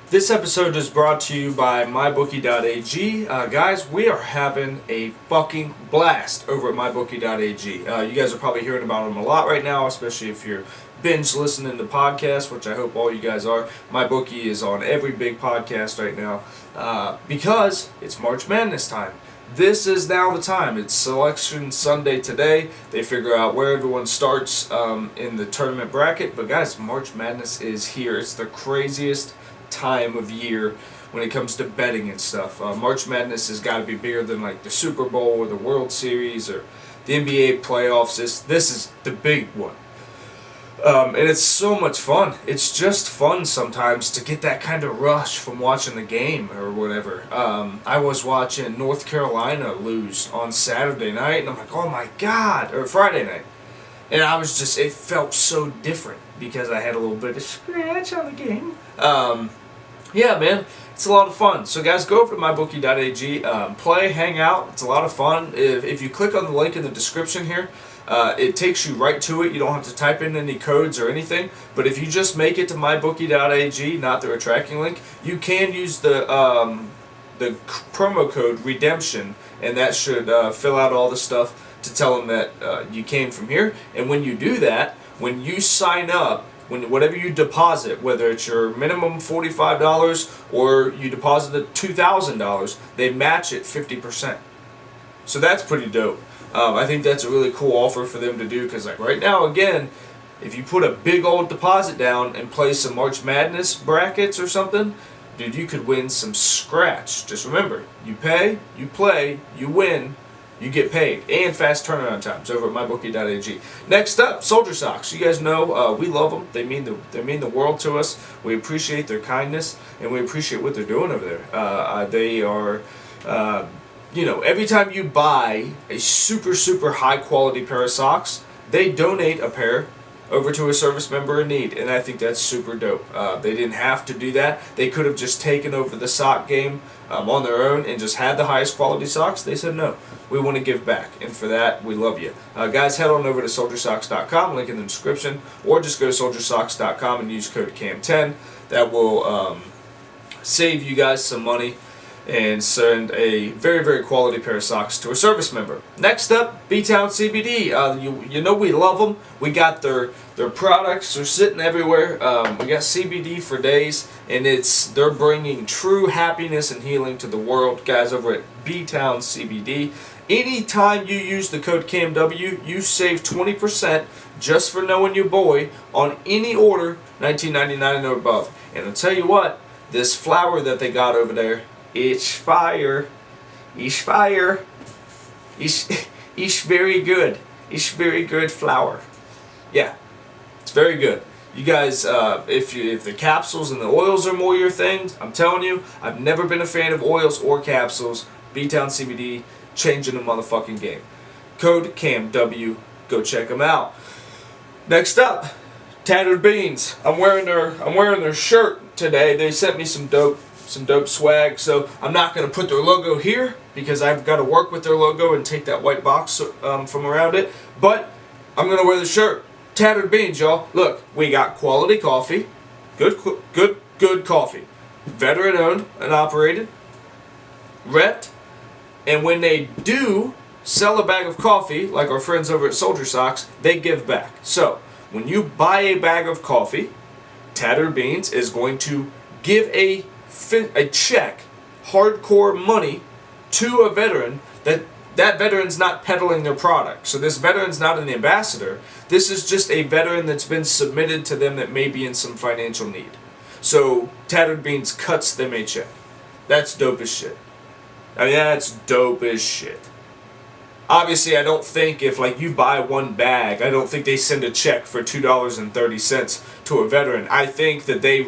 This episode is brought to you by MYBOOKIE.AG. Guys, we are having a fucking blast over at MYBOOKIE.AG. You guys are probably hearing about them a lot right now, especially if you're binge listening to podcasts, which I hope all you guys are. MyBookie is on every big podcast right now because it's March Madness time. This is now the time. It's Selection Sunday today. They figure out where everyone starts in the tournament bracket. But guys, March Madness is here. It's the craziest time of year when it comes to betting and stuff. March Madness has got to be bigger than like the Super Bowl or the World Series or the NBA playoffs. This is the big one. And it's so much fun. It's just fun sometimes to get that kind of rush from watching the game or whatever. I was watching North Carolina lose on Saturday night, and I'm like, oh my God, or Friday night. And I was just, it felt so different because I had a little bit of scratch on the game. Yeah, man, it's a lot of fun. So guys, go over to MyBookie.ag, play, hang out. It's a lot of fun. If you click on the link in the description here, it takes you right to it. You don't have to type in any codes or anything. But if you just make it to MyBookie.ag, not through a tracking link, you can use the promo code redemption, and that should fill out all the stuff to tell them that you came from here. And when you do that, when you sign up, whatever you deposit, whether it's your minimum $45 or you deposited $2,000, they match it 50%. So that's pretty dope. I think that's a really cool offer for them to do because, like, right now, again, if you put a big old deposit down and play some March Madness brackets or something, dude, you could win some scratch. Just remember, you pay, you play, you win, you get paid, and fast turnaround times over at MyBookie.ag. Next up, Soldier Socks. You guys know we love them. They mean the world to us. We appreciate their kindness, and we appreciate what they're doing over there. They are, you know, every time you buy a super high quality pair of socks, they donate a pair over to a service member in need, and I think that's super dope. They didn't have to do that. They could have just taken over the sock game on their own and just had the highest quality socks. They said no, we want to give back, and for that we love you. Guys, head on over to soldiersocks.com, link in the description, or just go to soldiersocks.com and use code CAM10. That will save you guys some money and send a very quality pair of socks to a service member. Next up, B-Town CBD. You know we love them. We got their products. They're sitting everywhere. We got CBD for days, and they're bringing true happiness and healing to the world. Guys, over at B-Town CBD. Anytime you use the code CAMW, you save 20% just for knowing your boy on any order $19.99 and above. And I'll tell you what, this flower that they got over there, it's fire. It's fire. It's very good. It's very good flour. Yeah, it's very good. You guys, if the capsules and the oils are more your thing, I'm telling you, I've never been a fan of oils or capsules. B-Town CBD, changing the motherfucking game. Code CAMW. Go check them out. Next up, Tattered Beans. I'm wearing their shirt today. They sent me some dope swag, so I'm not going to put their logo here because I've got to work with their logo and take that white box from around it, but I'm going to wear the shirt. Tattered Beans, y'all. Look, we got quality coffee, good coffee, veteran owned and operated, repped, and when they do sell a bag of coffee, like our friends over at Soldier Socks, they give back. So when you buy a bag of coffee, Tattered Beans is going to give a check, hardcore money, to a veteran that veteran's not peddling their product. So this veteran's not an ambassador. This is just a veteran that's been submitted to them that may be in some financial need. So Tattered Beans cuts them a check. That's dope as shit. I mean, that's dope as shit. Obviously, I don't think if like you buy one bag, I don't think they send a check for $2.30 to a veteran. I think that they,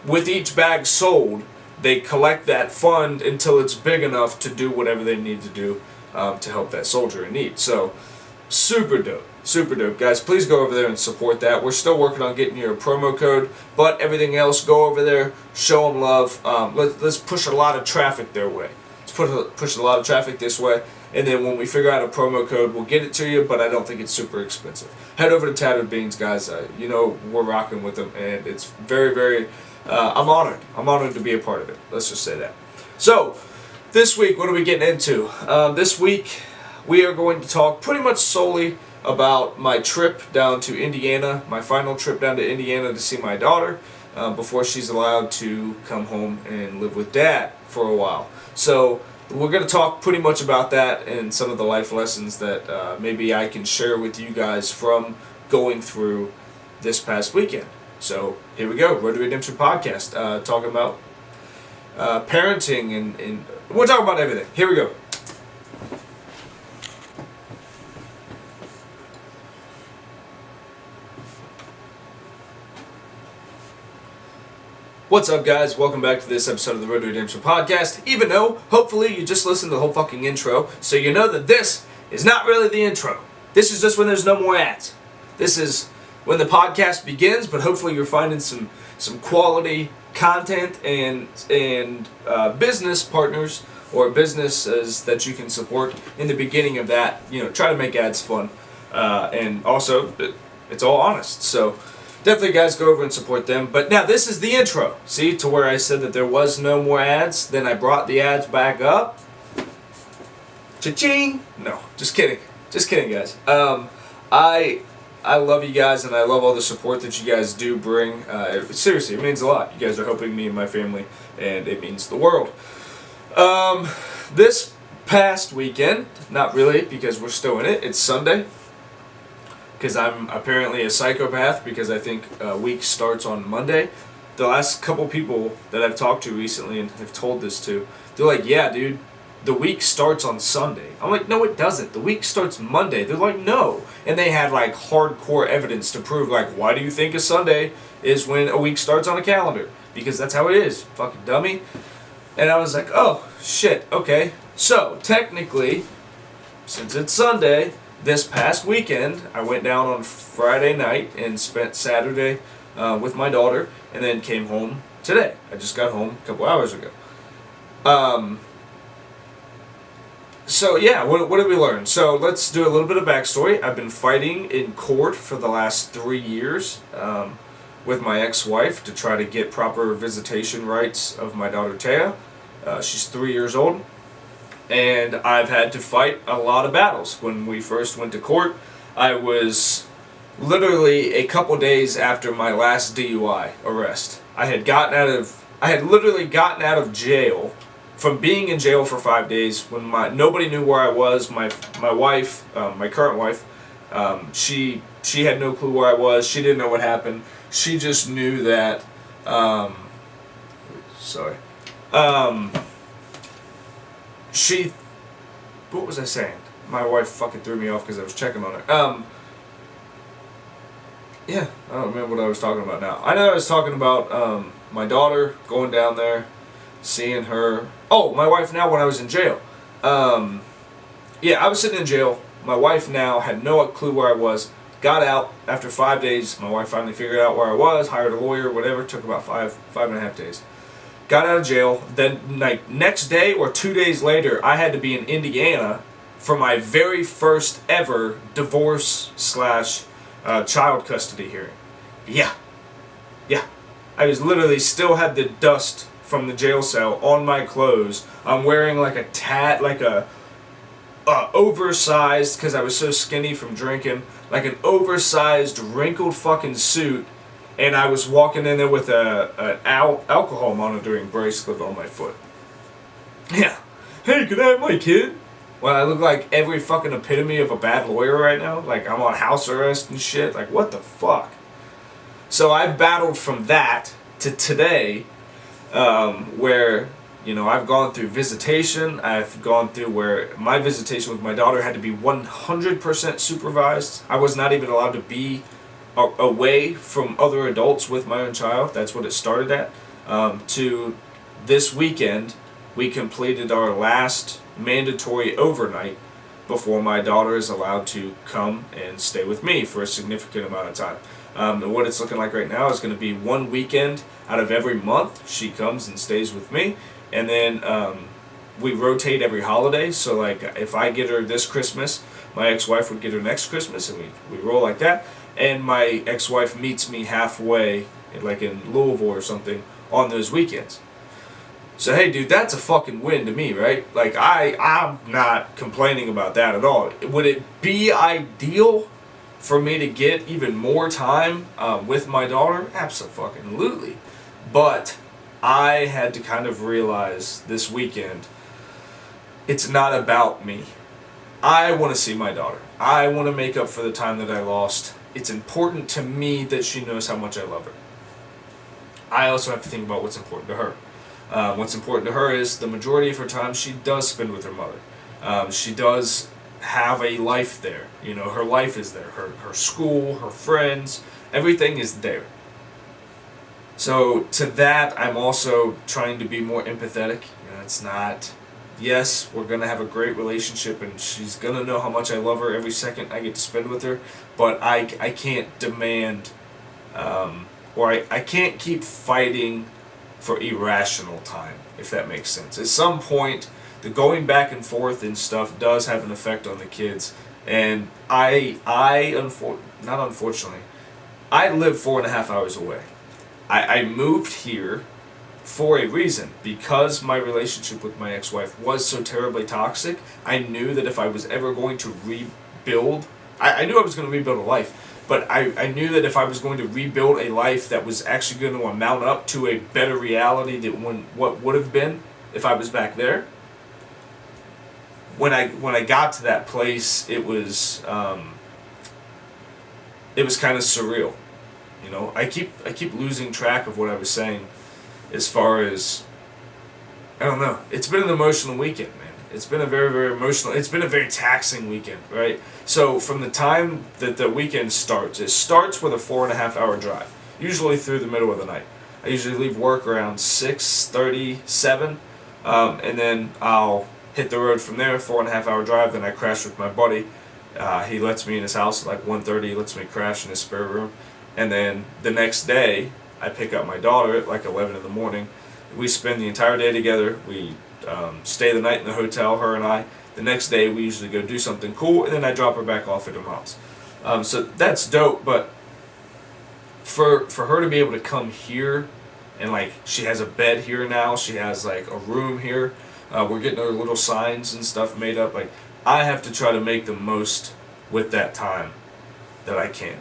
with each bag sold, they collect that fund until it's big enough to do whatever they need to do to help that soldier in need. So, super dope, guys. Please go over there and support that. We're still working on getting your promo code, but everything else, go over there, show them love. Let's push a lot of traffic their way. Let's push a lot of traffic this way, and then when we figure out a promo code, we'll get it to you, but I don't think it's super expensive. Head over to Tattered Beans, guys. You know we're rocking with them, and it's very I'm honored. I'm honored to be a part of it. Let's just say that. So, this week, what are we getting into? This week, we are going to talk pretty much solely about my trip down to Indiana, my final trip down to Indiana to see my daughter before she's allowed to come home and live with Dad for a while. So, we're going to talk pretty much about that and some of the life lessons that maybe I can share with you guys from going through this past weekend. So here we go, Road to Redemption podcast, talking about parenting and we're talking about everything. Here we go. What's up, guys? Welcome back to this episode of the Road to Redemption podcast. Even though, hopefully, you just listened to the whole fucking intro, so you know that this is not really the intro. This is just when there's no more ads. This is when the podcast begins, but hopefully you're finding some quality content and business partners or businesses that you can support in the beginning of that. You know, try to make ads fun, and also it's all honest. So definitely, guys, go over and support them. But now this is the intro. See, to where I said that there was no more ads. Then I brought the ads back up. Cha-ching! No, just kidding. Just kidding, guys. I love you guys, and I love all the support that you guys do bring. Seriously, it means a lot. You guys are helping me and my family, and it means the world. This past weekend, not really, because we're still in it. It's Sunday. Because I'm apparently a psychopath, because I think week starts on Monday. The last couple people that I've talked to recently and have told this to, they're like, yeah, dude, the week starts on Sunday. I'm like, no, it doesn't. The week starts Monday. They're like, no. And they had like hardcore evidence to prove, like, why do you think a Sunday is when a week starts on a calendar? Because that's how it is, fucking dummy. And I was like, oh, shit, okay. So, technically, since it's Sunday, this past weekend, I went down on Friday night and spent Saturday with my daughter, and then came home today. I just got home a couple hours ago. So yeah, what did we learn? So let's do a little bit of backstory. I've been fighting in court for the last 3 years with my ex-wife to try to get proper visitation rights of my daughter Taya. She's 3 years old. And I've had to fight a lot of battles. When we first went to court, I was literally a couple days after my last DUI arrest. I had literally gotten out of jail from being in jail for 5 days when nobody knew where I was. My wife, my current wife, she had no clue where I was. She didn't know what happened. She just knew that. What was I saying? My wife fucking threw me off because I was checking on her. Yeah, I don't remember what I was talking about now. I know I was talking about my daughter, going down there, seeing her. Oh, my wife now when I was in jail. Yeah, I was sitting in jail. My wife now had no clue where I was. Got out after 5 days. My wife finally figured out where I was, hired a lawyer, whatever. Took about five and a half days. Got out of jail. Then, like, next day or 2 days later, I had to be in Indiana for my very first ever divorce / child custody hearing. Yeah. I was literally still had the dust from the jail cell on my clothes. I'm wearing like a oversized, because I was so skinny from drinking, like an oversized wrinkled fucking suit. And I was walking in there with an alcohol monitoring bracelet on my foot. Yeah. Hey, can I have my kid? Well, I look like every fucking epitome of a bad lawyer right now. Like, I'm on house arrest and shit. Like, what the fuck? So I've battled from that to today, where, you know, I've gone through visitation. I've gone through where my visitation with my daughter had to be 100% supervised. I was not even allowed to be away from other adults with my own child. That's what it started at. To this weekend, we completed our last mandatory overnight before my daughter is allowed to come and stay with me for a significant amount of time. And what it's looking like right now is going to be 1 weekend out of every month she comes and stays with me, and then we rotate every holiday. So like if I get her this Christmas, my ex-wife would get her next Christmas, and we roll like that. And my ex-wife meets me halfway, like in Louisville or something, on those weekends. So hey dude, that's a fucking win to me, right? Like I'm not complaining about that at all. Would it be ideal for me to get even more time with my daughter? Absolutely. But I had to kind of realize this weekend, it's not about me. I want to see my daughter. I want to make up for the time that I lost. It's important to me that she knows how much I love her. I also have to think about what's important to her. What's important to her is the majority of her time she does spend with her mother. She does have a life there. You know, her life is there. Her school, her friends, everything is there. So to that, I'm also trying to be more empathetic. You know, it's not, yes, we're going to have a great relationship and she's going to know how much I love her every second I get to spend with her, but I can't demand, or I can't keep fighting for irrational time, if that makes sense. At some point, the going back and forth and stuff does have an effect on the kids, and not unfortunately, I live 4.5 hours away. I moved here for a reason. Because my relationship with my ex-wife was so terribly toxic, I knew that if I was ever going to rebuild, I knew I was going to rebuild a life, but I knew that if I was going to rebuild a life that was actually going to amount up to a better reality than what would have been if I was back there, when I got to that place, it was kind of surreal. You know, I keep losing track of what I was saying as far as, I don't know. It's been an emotional weekend, man. It's been a very, very emotional, it's been a very taxing weekend, right? So from the time that the weekend starts, it starts with a 4.5 hour drive, usually through the middle of the night. I usually leave work around 6:30, 7, and then I'll hit the road from there, 4.5 hour drive, then I crash with my buddy. He lets me in his house at like 1:30, he lets me crash in his spare room. And then the next day, I pick up my daughter at like 11 in the morning. We spend the entire day together. We stay the night in the hotel, her and I. The next day, we usually go do something cool, and then I drop her back off at her mom's. So that's dope, but for her to be able to come here, and like she has a bed here now, she has like a room here, we're getting her little signs and stuff made up. Like, I have to try to make the most with that time that I can.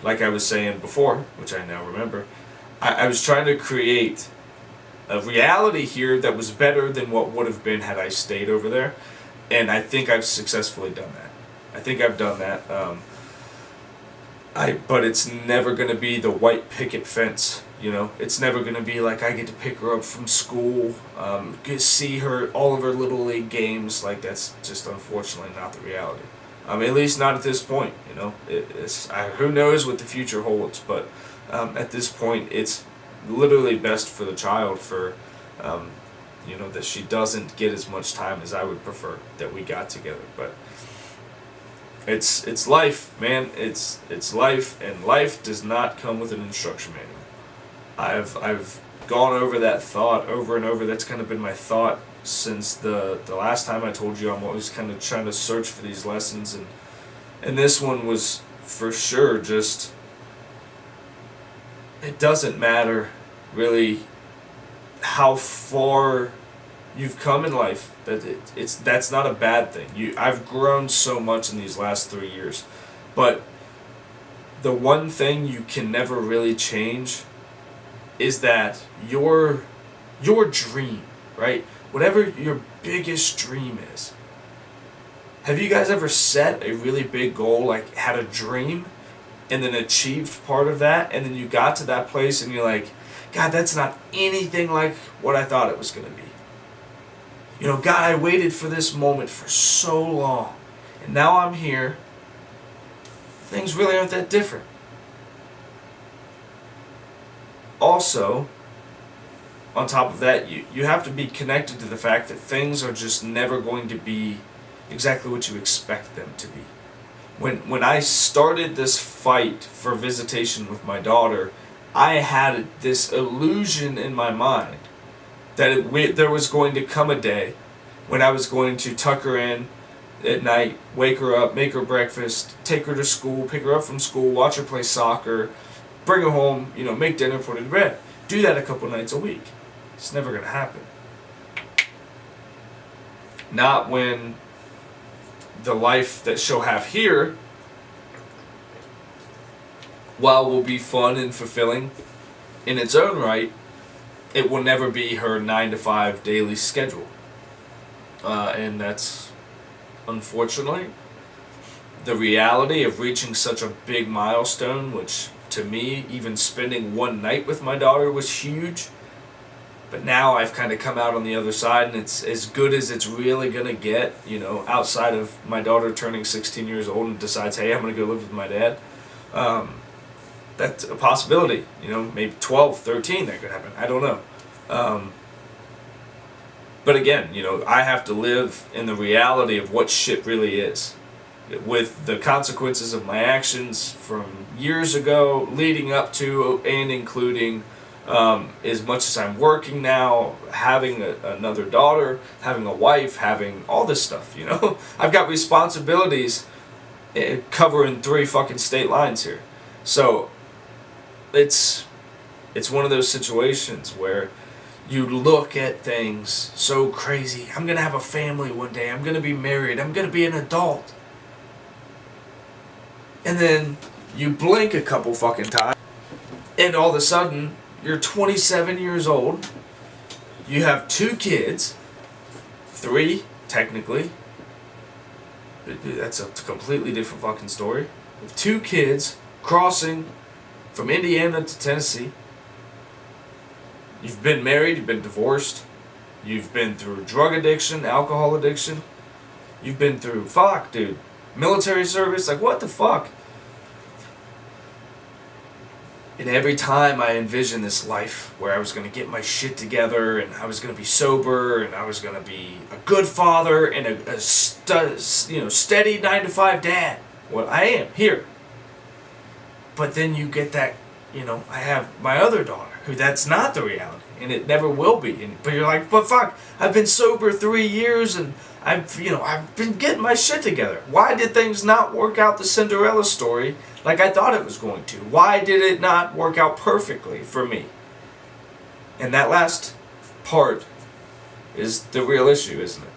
Like I was saying before, which I now remember, I was trying to create a reality here that was better than what would have been had I stayed over there, and I think I've successfully done that. I think I've done that. But it's never going to be the white picket fence, you know. It's never going to be like I get to pick her up from school, see her, all of her Little League games. Like, that's just unfortunately not the reality. At least not at this point, you know. Who knows what the future holds, but at this point, it's literally best for the child, for you know, that she doesn't get as much time as I would prefer that we got together. But it's life, man. It's life, and life does not come with an instruction manual. I've gone over that thought over and over. That's kind of been my thought since the last time I told you. I'm always kind of trying to search for these lessons, and this one was for sure just, it doesn't matter really how far you've come in life, that's not a bad thing. I've grown so much in these last 3 years, but the one thing you can never really change is that your dream, right? Whatever your biggest dream is. Have you guys ever set a really big goal, like had a dream, and then achieved part of that, and then you got to that place and you're like, God, that's not anything like what I thought it was going to be. You know, God, I waited for this moment for so long, and now I'm here. Things really aren't that different. Also, on top of that, you have to be connected to the fact that things are just never going to be exactly what you expect them to be. When I started this fight for visitation with my daughter, I had this illusion in my mind that there was going to come a day when I was going to tuck her in at night, wake her up, make her breakfast, take her to school, pick her up from school, watch her play soccer, bring her home, you know, make dinner, put her to bed. Do that a couple nights a week. It's never going to happen. Not when the life that she'll have here, while will be fun and fulfilling in its own right, it will never be her 9-to-5 daily schedule. And that's, unfortunately, the reality of reaching such a big milestone, which to me, even spending one night with my daughter was huge. But now I've kind of come out on the other side, and it's as good as it's really going to get, you know, outside of my daughter turning 16 years old and decides, hey, I'm going to go live with my dad. That's a possibility, you know, maybe 12, 13, that could happen. I don't know. But again, you know, I have to live in the reality of what shit really is, with the consequences of my actions from years ago, leading up to and including, as much as I'm working now, having another daughter, having a wife, having all this stuff, you know. I've got responsibilities covering 3 fucking state lines here. So it's one of those situations where you look at things so crazy. I'm going to have a family one day. I'm going to be married. I'm going to be an adult. And then you blink a couple fucking times, and all of a sudden, you're 27 years old. You have 2 kids. 3, technically. That's a completely different fucking story. With 2 kids crossing from Indiana to Tennessee. You've been married, you've been divorced, you've been through drug addiction, alcohol addiction, you've been through, fuck, dude, military service, like, what the fuck? And every time I envisioned this life where I was going to get my shit together, and I was going to be sober, and I was going to be a good father, and a steady 9-to-5 dad. Well, I am, here. But then you get that, you know, I have my other daughter, who that's not the reality, and it never will be. But you're like, but fuck, I've been sober 3 years, and I've been getting my shit together. Why did things not work out the Cinderella story like I thought it was going to? Why did it not work out perfectly for me? And that last part is the real issue, isn't it?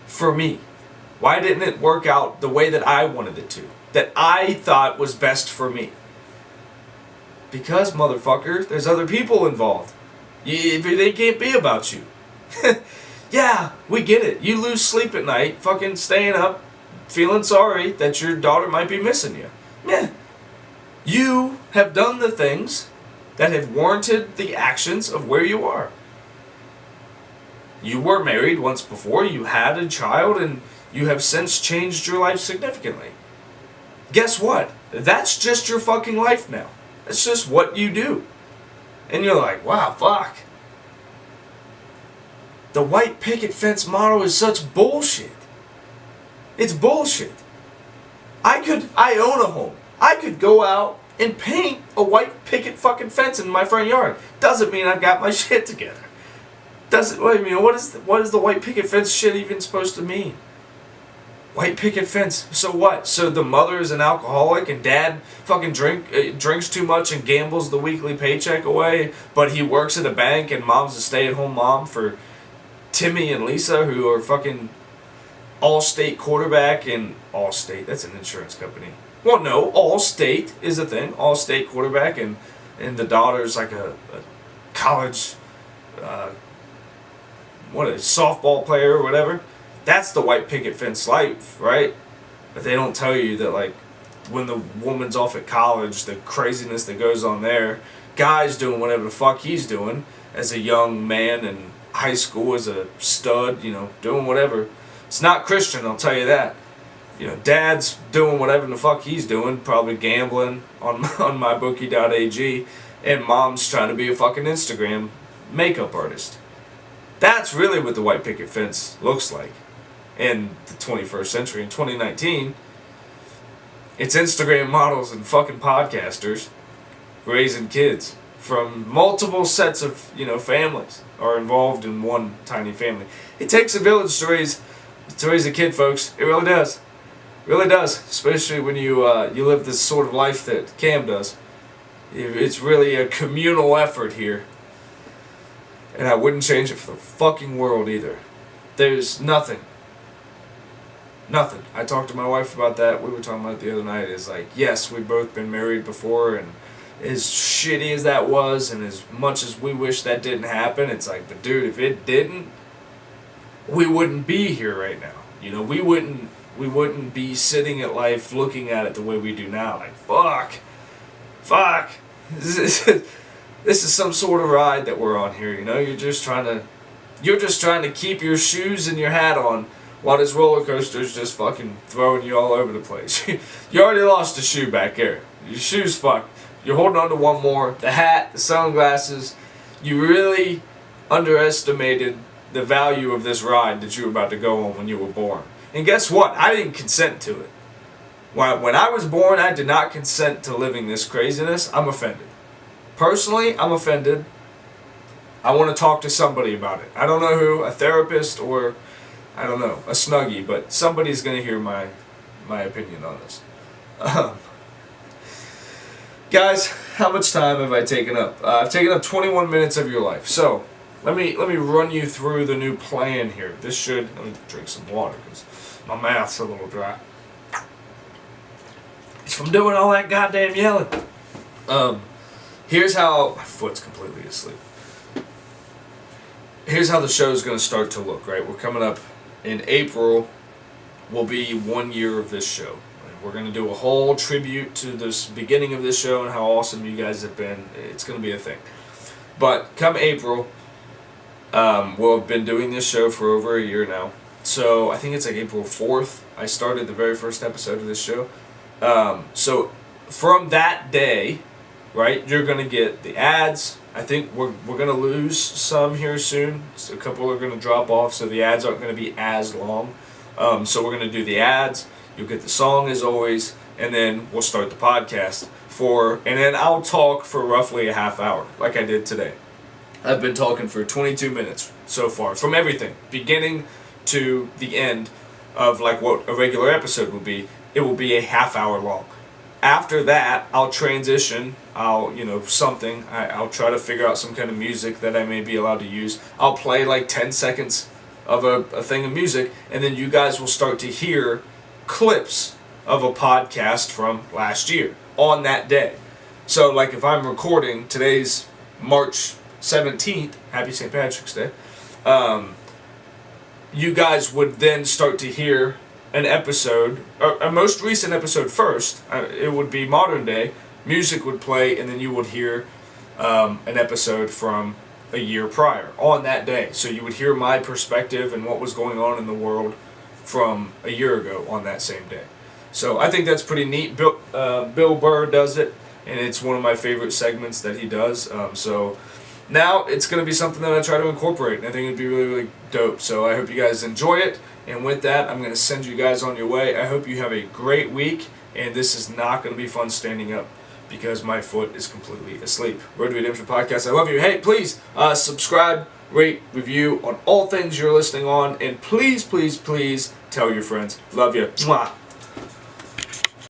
For me. Why didn't it work out the way that I wanted it to? That I thought was best for me? Because, motherfucker, there's other people involved. They can't be about you. Yeah, we get it. You lose sleep at night, fucking staying up, feeling sorry that your daughter might be missing you. Yeah. You have done the things that have warranted the actions of where you are. You were married once before, you had a child, and you have since changed your life significantly. Guess what? That's just your fucking life now. That's just what you do. And you're like, wow, fuck. The white picket fence model is such bullshit. It's bullshit. I own a home. I could go out and paint a white picket fucking fence in my front yard. Doesn't mean I've got my shit together. What is the white picket fence shit even supposed to mean? White picket fence. So what? So the mother is an alcoholic and dad fucking drinks too much and gambles the weekly paycheck away, but he works at a bank and mom's a stay-at-home mom for Timmy and Lisa, who are fucking All-State quarterback, and All-State, that's an insurance company. Well, no, All-State is a thing. All-State quarterback, and the daughter's like a college, a softball player or whatever. That's the white picket fence life, right? But they don't tell you that, like, when the woman's off at college, the craziness that goes on there, guy's doing whatever the fuck he's doing as a young man in high school, as a stud, you know, doing whatever. It's not Christian, I'll tell you that. You know, dad's doing whatever the fuck he's doing, probably gambling on MYBOOKIE.AG, and mom's trying to be a fucking Instagram makeup artist. That's really what the white picket fence looks like in the 21st century. In 2019, it's Instagram models and fucking podcasters raising kids from multiple sets of, you know, families are involved in one tiny family. It takes a village to raise a kid, folks. It really does. It really does. Especially when you live this sort of life that Cam does. It's really a communal effort here. And I wouldn't change it for the fucking world either. There's nothing. Nothing. I talked to my wife about that. We were talking about it the other night. It's like, yes, we've both been married before, and as shitty as that was, and as much as we wish that didn't happen, it's like, but dude, if it didn't, we wouldn't be here right now. You know, we wouldn't be sitting at life looking at it the way we do now. Like, fuck. This is some sort of ride that we're on here. You know, you're just trying to keep your shoes and your hat on while this roller coaster is just fucking throwing you all over the place. You already lost a shoe back there. Your shoe's fucked. You're holding on to one more. The hat, the sunglasses. You really underestimated the value of this ride that you were about to go on when you were born. And guess what? I didn't consent to it. When I was born, I did not consent to living this craziness. I'm offended. Personally, I'm offended. I want to talk to somebody about it. I don't know who, a therapist or, I don't know, a Snuggie, but somebody's going to hear my opinion on this. Guys, how much time have I taken up? I've taken up 21 minutes of your life. So, let me run you through the new plan here. This should, let me drink some water because my mouth's a little dry. It's from doing all that goddamn yelling. Here's how, my foot's completely asleep. Here's how the show's going to start to look, right? We're coming up in April, will be 1 year of this show. We're going to do a whole tribute to this beginning of this show and how awesome you guys have been. It's going to be a thing. But come April, we'll have been doing this show for over a year now. So I think it's like April 4th. I started the very first episode of this show. So from that day, right, you're going to get the ads. I think we're going to lose some here soon. So a couple are going to drop off, so the ads aren't going to be as long. So we're going to do the ads. You'll get the song as always, and then we'll start the podcast and then I'll talk for roughly a half hour, like I did today. I've been talking for 22 minutes so far, from everything, beginning to the end of like what a regular episode will be. It will be a half hour long. After that, I'll transition. I'll try to figure out some kind of music that I may be allowed to use. I'll play like 10 seconds of a thing of music, and then you guys will start to hear clips of a podcast from last year on that day. So like if I'm recording, today's March 17th, happy St. Patrick's Day, you guys would then start to hear an episode, a most recent episode first. It would be modern day, music would play, and then you would hear an episode from a year prior on that day. So you would hear my perspective and what was going on in the world from a year ago on that same day. So I think that's pretty neat. Bill Burr does it, and it's one of my favorite segments that he does. So now it's going to be something that I try to incorporate, and I think it'd be really, really dope. So I hope you guys enjoy it, and with that, I'm going to send you guys on your way. I hope you have a great week, and this is not going to be fun standing up because my foot is completely asleep. Road to Redemption Podcast, I love you. Hey, please subscribe, rate, review on all things you're listening on, and please, please, please tell your friends. Love you. Mwah.